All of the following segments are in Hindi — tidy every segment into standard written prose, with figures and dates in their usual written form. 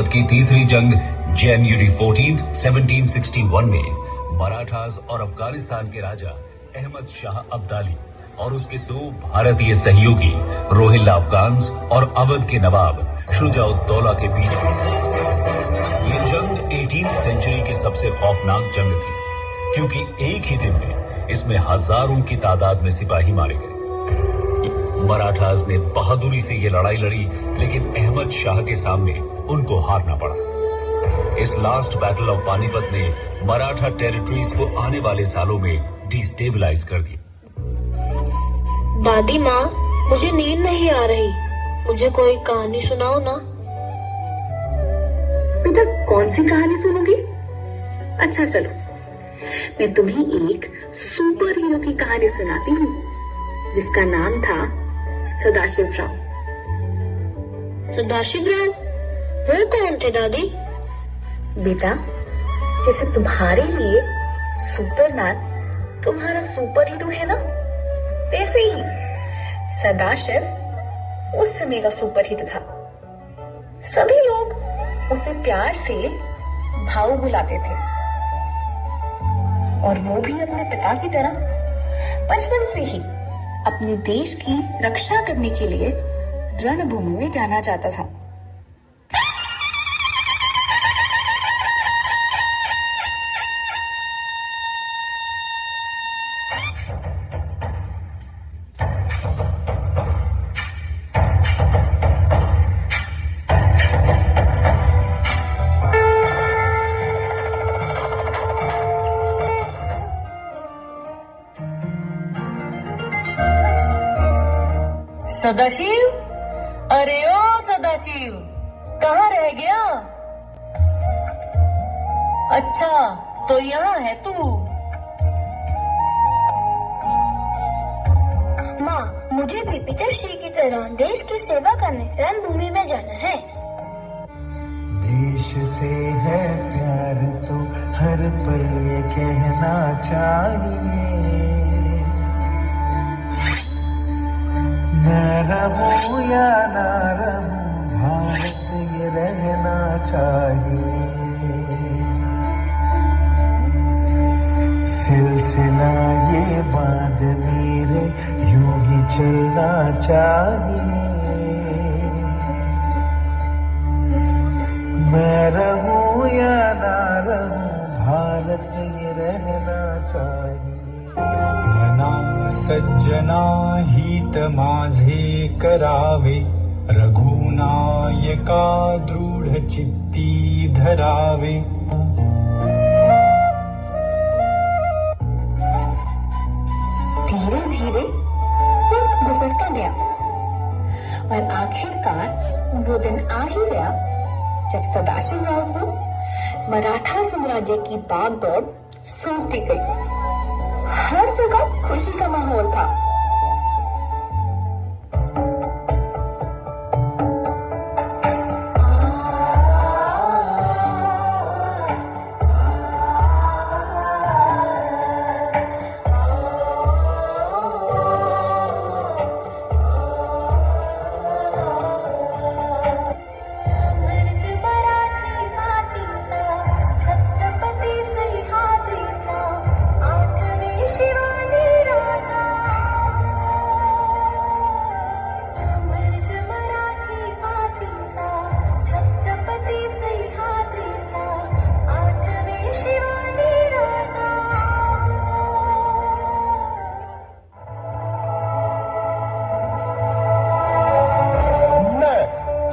पानीपत की तीसरी जंग जनवरी 14, 1761 में मराठास और अफगानिस्तान के राजा अहमद शाह अब्दाली और उसके दो भारतीय सहयोगी रोहिल्ला अफगान्स और अवध के नवाब शुजा-उद-दौला के बीच हुई। ये जंग 18वीं सेंचुरी की सबसे खौफनाक जंग थी, क्योंकि एक ही दिन में इसमें हजारों की तादाद में सिपाही मारे गए। मराठास ने बहादुरी से ये लड़ाई लड़ी, लेकिन अहमद शाह के सामने उनको हारना पड़ा। इस लास्ट बैटल ऑफ पानीपत ने मराठा टेरिटरीज को आने वाले सालों में डिस्टेबलाइज कर दिया। दादी माँ, मुझे नींद नहीं आ रही, मुझे कोई कहानी सुनाओ ना। बेटा, कौन सी कहानी सुनोगी? अच्छा चलो, मैं तुम्हें एक सुपर हीरो की कहानी सुनाती हूँ, जिसका नाम था सदाशिव राव। सदाशिव राव? वो कौन थे दादी? बेटा, जैसे तुम्हारे लिए सुपरमैन तुम्हारा सुपर हीरो है ना, वैसे ही सदाशिव उस समय का सुपर हीरो था। सभी लोग उसे प्यार से भाऊ बुलाते थे, और वो भी अपने पिता की तरह बचपन से ही अपने देश की रक्षा करने के लिए रणभूमि में जाना चाहता था। सदाशिव, अरे ओ सदाशिव, कहाँ रह गया? अच्छा, तो यहाँ है तू। माँ, मुझे भी पिताश्री की तरह देश की सेवा करने रणभूमि में जाना है। देश से है प्यार तो हर पल ये कहना चाहिए, मैं रहूं या ना रहूं, भारत ये रहना चाहिए। सिलसिला ये बात मेरे यूं ही चलना चाहिए, मैं रहूं या ना रहूं, भारत ये रहना चाहिए। मना सज्जना हित माझे करावे, रघुनायका दृढ चित्ती धरावे। धीरे धीरे वक्त गुजरता गया, और आखिरकार वो दिन आ ही गया जब सदाशिव राव को मराठा साम्राज्य की भागदौड़ सौंप दी गई। हर जगह खुशी का माहौल था।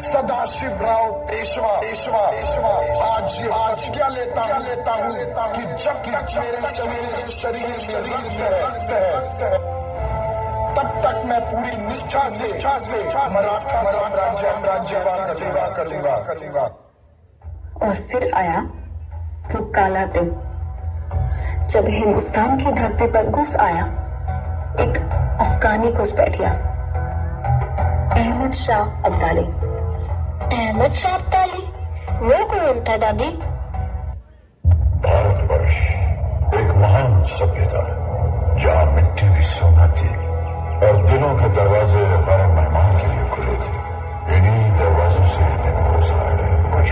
सदाशिव राव पेशवा आज क्या लेता हूँ कि जब मेरे शरीर है, तब तक मैं पूरी निष्ठा से मराठा साम्राज्य सेवा करूंगा। और फिर आया वो काला दिन, जब हिंदुस्तान की धरती पर घुस आया एक अफगानी घुसपैठिया, अहमद शाह अब्दाली। अहमद शाह अब्दाली? वो कौन था दादी? भारतवर्ष एक महान सभ्यता है, जहाँ मिट्टी भी सोना थी और दिलों के दरवाजे हर मेहमान के लिए खुले थे। इन्हीं दरवाजों से दिन गुजर कुछ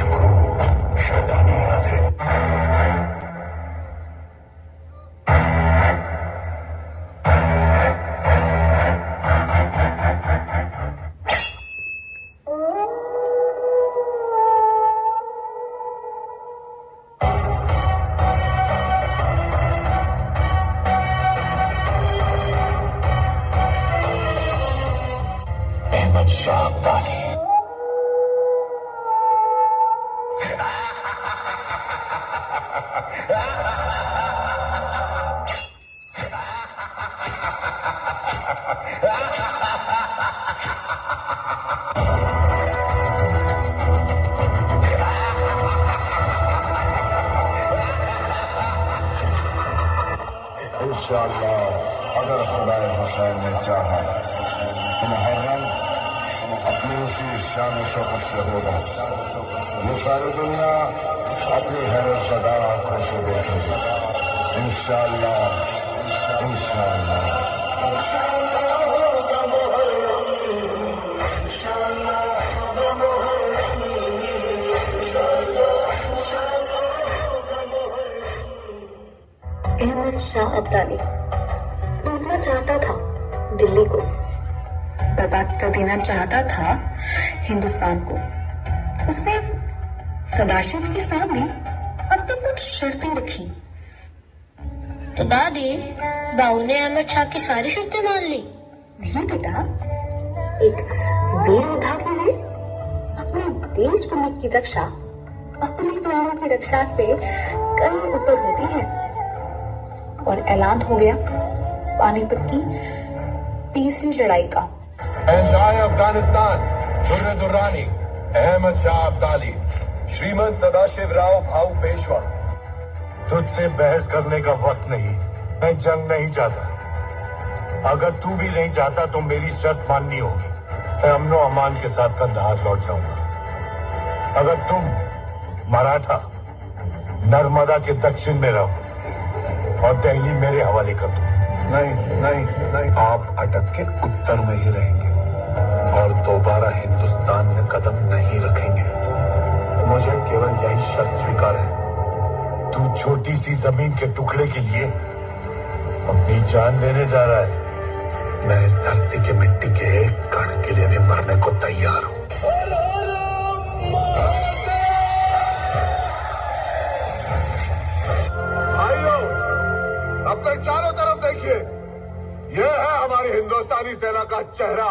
इंशाअल्लाह अगर खुदा हुसैन ने चाहा तो मुहर्रम अपनी उसी शान शौकत से होगा। ये सारी दुनिया अपनी हैरत ज़दा आंखों से देखेगी। इंशाअल्लाह अहमद शाह अब्दाली लूटना चाहता था दिल्ली को, बर्बाद कर देना चाहता था हिंदुस्तान को। उसने सदाशिव के सामने अब तो कुछ शर्तें रखी। तो दादी, बाबू ने अहमद शाह की सारी शर्तें मान ली? नहीं बेटा, एक वीर योद्धा के लिए अपने देश भूमि की रक्षा अपने प्राणों की रक्षा से कहीं ऊपर होती है। और ऐलान हो गया पानीपत की तीसरी लड़ाई का। अफगानिस्तान दुर्रानी अहमद शाह अब्दाली, श्रीमंत सदाशिवराव भाऊ पेशवा। तुझसे बहस करने का वक्त नहीं। मैं जंग नहीं चाहता। अगर तू भी नहीं चाहता तो मेरी शर्त माननी होगी। मैं अमनो अमान के साथ कंधार लौट जाऊंगा अगर तुम मराठा नर्मदा के दक्षिण में रहो और दिल्ली मेरे हवाले कर दो। नहीं, आप अटक के उत्तर में ही रहेंगे और दोबारा हिंदुस्तान में कदम नहीं रखेंगे। मुझे केवल यही शर्त स्वीकार है। तू छोटी सी जमीन के टुकड़े के लिए अपनी जान देने जा रहा है। मैं इस धरती की मिट्टी के एक कण के लिए भी मरने को तैयार हूं। भाइयों, अपने चारों तरफ देखिए। यह है हमारी हिंदुस्तानी सेना का चेहरा।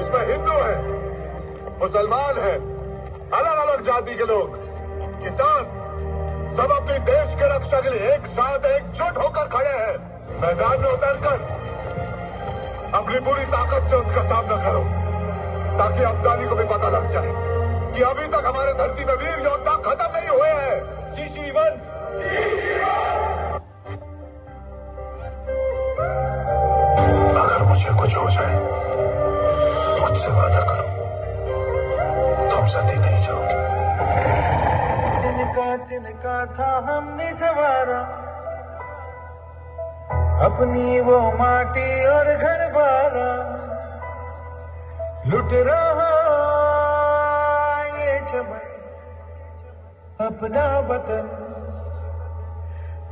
इसमें हिंदू है, मुसलमान है, अलग अलग जाति के लोग, किसान, सब अपने देश के रक्षा के लिए एक साथ एकजुट होकर खड़े हैं। मैदान में उतरकर अपनी पूरी ताकत से उसका सामना करो, ताकि अब्दाली को भी पता लग जाए कि अभी तक हमारे धरती में वीर योद्धा खत्म नहीं हुए हैं। जी श्रीवंत। अगर मुझे कुछ हो जाए तो मुझसे वादा करो, तुम सदी नहीं जाओगे। तिनका था हमने सवारा, अपनी वो माटी और घर बारा, लुट रहा ये चमन अपना वतन,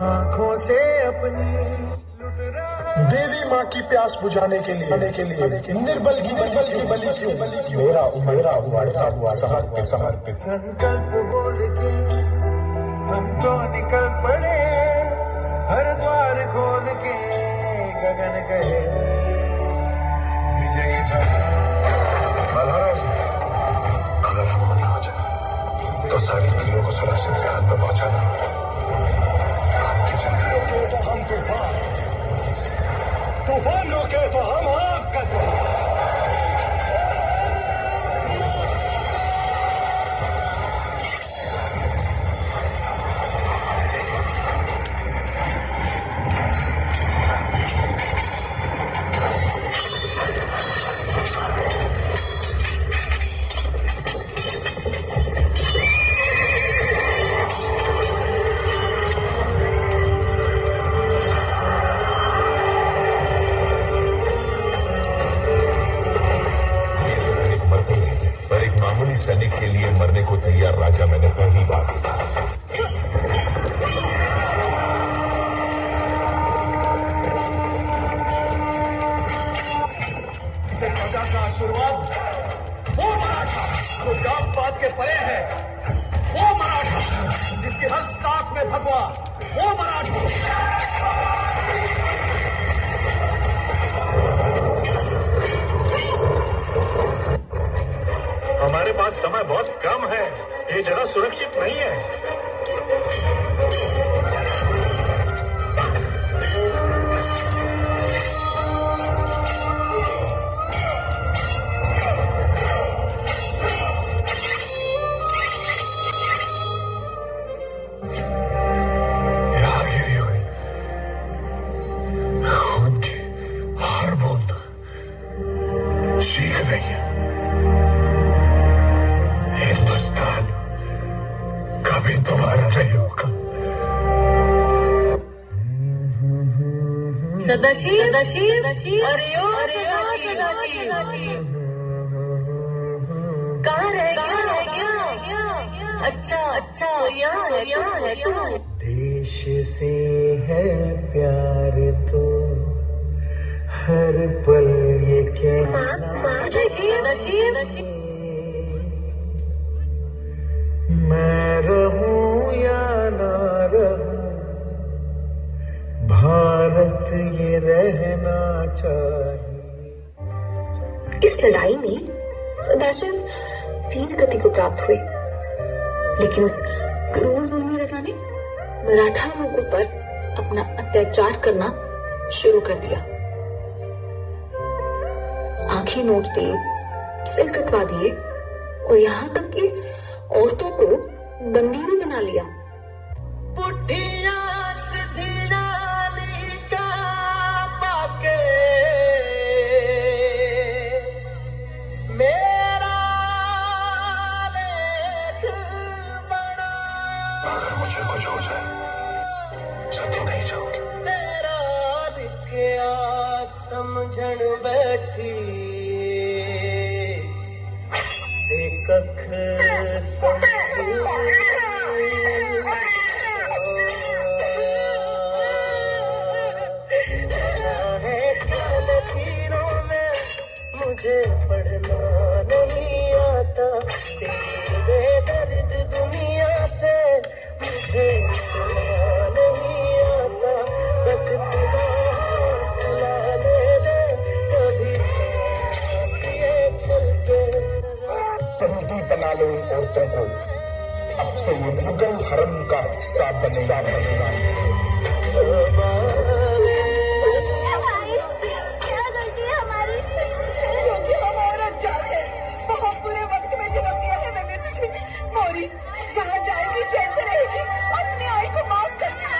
आंखों से अपनी लुट रहा। देवी माँ की प्यास बुझाने के लिए निर्बल की बलि क्यों? मेरा उमड़ता हुआ समर्पित संकल्प बोल के हम तो निकल पड़े, हर द्वार खोल के गगन कहे विजयी अगर हम होनी हो जाए तो सारी स्त्रियों को सुरक्षित स्थान पर पहुंचाना आपकी जिम्मेदारी। हम तूफान रोके तो हम आग का जवाब। सैनिक के लिए मरने को तैयार राजा मैंने पहली बार देखा। इसे प्रजा का आशीर्वाद वो मराठा जो जात पात के परे है, वो मराठा जिसकी हर सांस में भगवा, वो मराठा। हमारे पास समय बहुत कम है, ये जगह सुरक्षित नहीं है। यहाँ गिरी हुई कभी दोबारा नहीं होगा। सदाशिव, अरे ओ सदाशिव, कहाँ रह गया? अच्छा, तो यहाँ है तू। देश से है प्यार तो हर पल ये कहना, मैं रहूं या ना रहूं, भारत ये रहना चाहिए। इस लड़ाई में सदाशिव वीर गति को प्राप्त हुए, लेकिन उस क्रूर जुल्मी राजा ने मराठा लोगों पर अपना अत्याचार करना शुरू कर दिया। आंखें नोच दी, सिर कटवा दिए और यहाँ तक कि औरतों को बंदी भी बना लिया। पुठिया सिद्धिया लीका पाके मेरा लेख बनाया। अगर मुझे कुछ हो जाए सती नहीं जाओगी। तेरा लिखिया समझण बैठी एक अख मुझे पढ़ना नहीं आता, तेरे दर्द दुनिया से मुझे सुना नहीं आता, बस सुना दे कभी चल के। बंदी बना लो इन औरतों को, अब से ये मुगल हरम का हिस्सा बनेगा। क्या गलती है हमारी? क्योंकि हम औरत जाते बहुत बुरे वक्त में जन्म दिया है मैंने तुझे। मौरी जहाँ जाएगी जैसे रहेगी अपनी आई को माफ कर देना।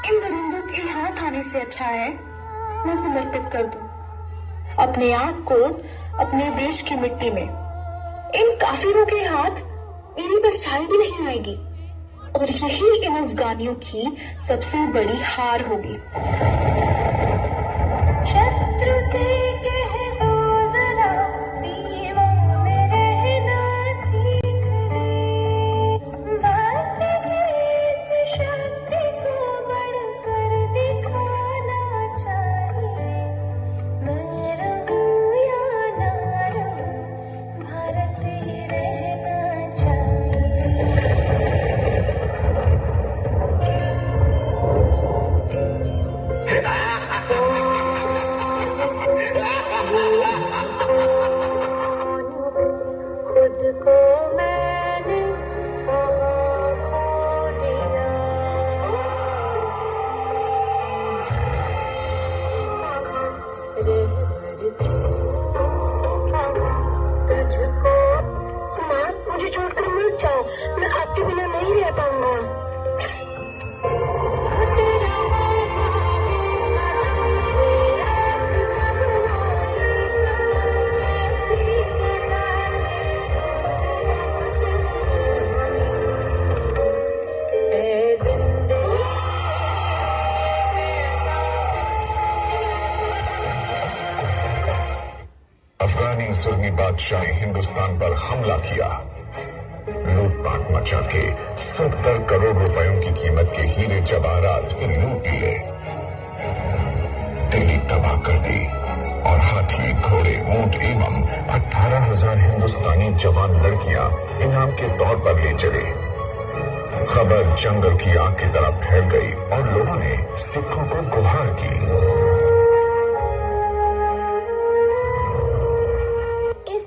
इन दरिंदों के हाथ आने से अच्छा है मैं समर्पित कर दूं अपने आप को अपने देश की मिट्टी में। इन काफिरों के हाथ मेरी परछाई भी नहीं आएगी और यही इन अफगानियों की सबसे बड़ी हार होगी। शत्रु से कह दो जरा सीमा में रहना सीख ले, भारत की इस शक्ति को बढ़कर दिखाना चाहिए। मैं रहूं या ना रहूं, भारत ही रहना चाहिए। खुद को मैंने कहाँ खो दिया, रहबर तुझको। माँ मुझे छोड़कर मत जाओ, मैं आपके बिना नहीं रह पाऊंगा। अफगानी सुरनी बादशाह ने हिंदुस्तान पर हमला किया, लूटपाट मचा के 70 करोड़ रुपयों की कीमत के हीरे जवाहरात लूट लिए, दिल्ली तबाह कर दी और हाथी, घोड़े, ऊंट एवं 18,000 हिंदुस्तानी जवान लड़कियां इनाम के तौर पर ले चले। खबर जंगल की आग की तरह फैल गई और लोगों ने सिखों को गुहार की।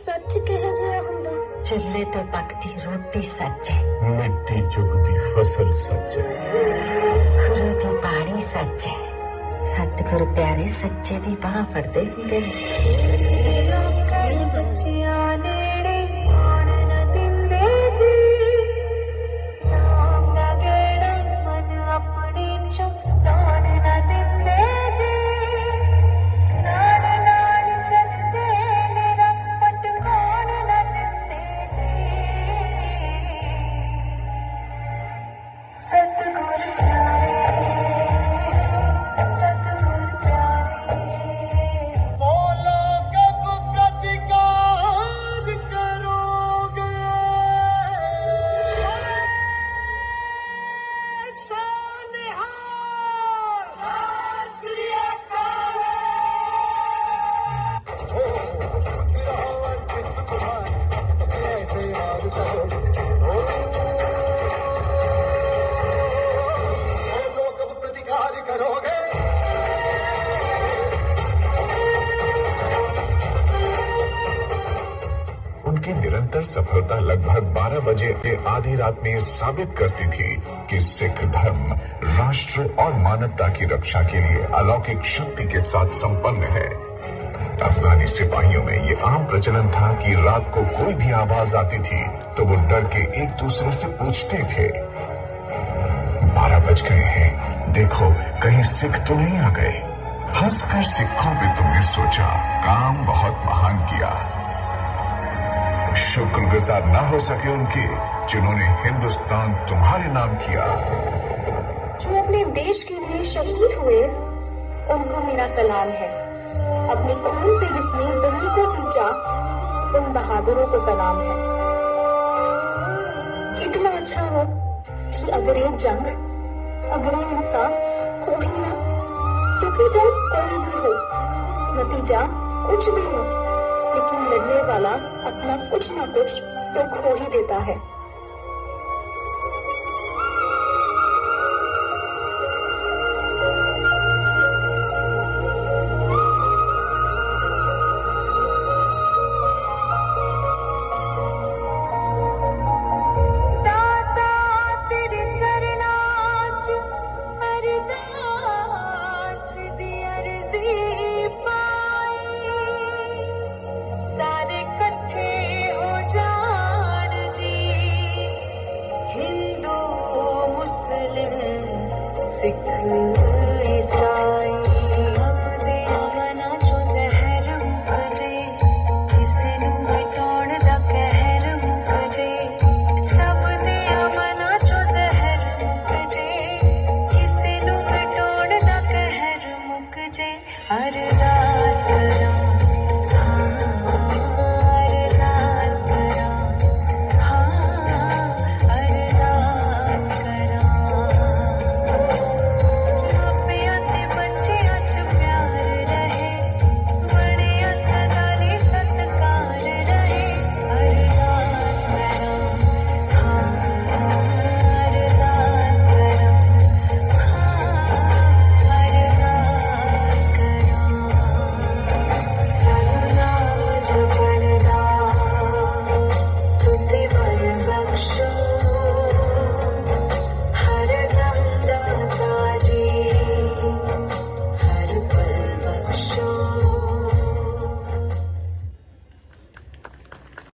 सच कह रहे हो हम। चूल्हे तो पकती रोटी सच है, मिट्टी चुगती फसल सच है, गुरु की बाणी सच है, सतगुरु प्यारे सच्चे दी बाह फड़दे हुंदे। बच्चियां नेड़े आउण न दिंदे जी, 12 बजे के आधी रात में साबित करती थी कि सिख धर्म राष्ट्र और मानवता की रक्षा के लिए अलौकिक शक्ति के साथ संपन्न है। अफगानी सिपाहियों में ये आम प्रचलन था कि रात को कोई भी आवाज आती थी तो वो डर के एक दूसरे से पूछते थे, 12 बज गए हैं, देखो कहीं सिख तो नहीं आ गए। हंसकर सिखों पे तुमने सोचा काम बहुत महान किया। शुक्रगुजार ना हो सके उनके जिन्होंने हिंदुस्तान तुम्हारे नाम किया। जो अपने देश के लिए शहीद हुए उनको मेरा सलाम है। अपने खून से जिसने जमीन को सींचा उन बहादुरों को सलाम है। कितना अच्छा हो कि अगर ये जंग, अगर ये इंसान हो ही ना, क्योंकि जंग कोई भी हो, नतीजा कुछ भी हो, लेकिन लड़ने वाला अपना कुछ ना कुछ तो खो ही देता है।